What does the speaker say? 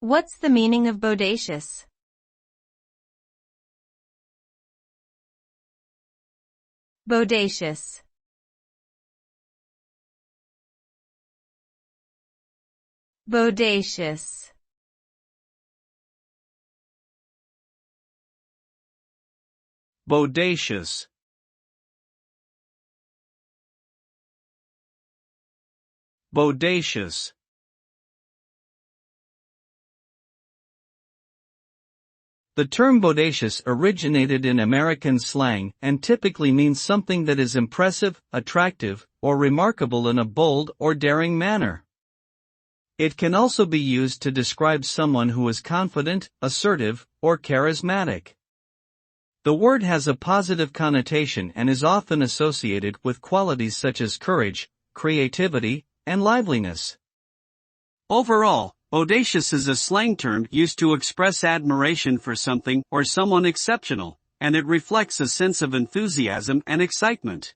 What's the meaning of bodacious? Bodacious. Bodacious. Bodacious. Bodacious. The term bodacious originated in American slang and typically means something that is impressive, attractive, or remarkable in a bold or daring manner. It can also be used to describe someone who is confident, assertive, or charismatic. The word has a positive connotation and is often associated with qualities such as courage, creativity, and liveliness. Overall, bodacious is a slang term used to express admiration for something or someone exceptional, and it reflects a sense of enthusiasm and excitement.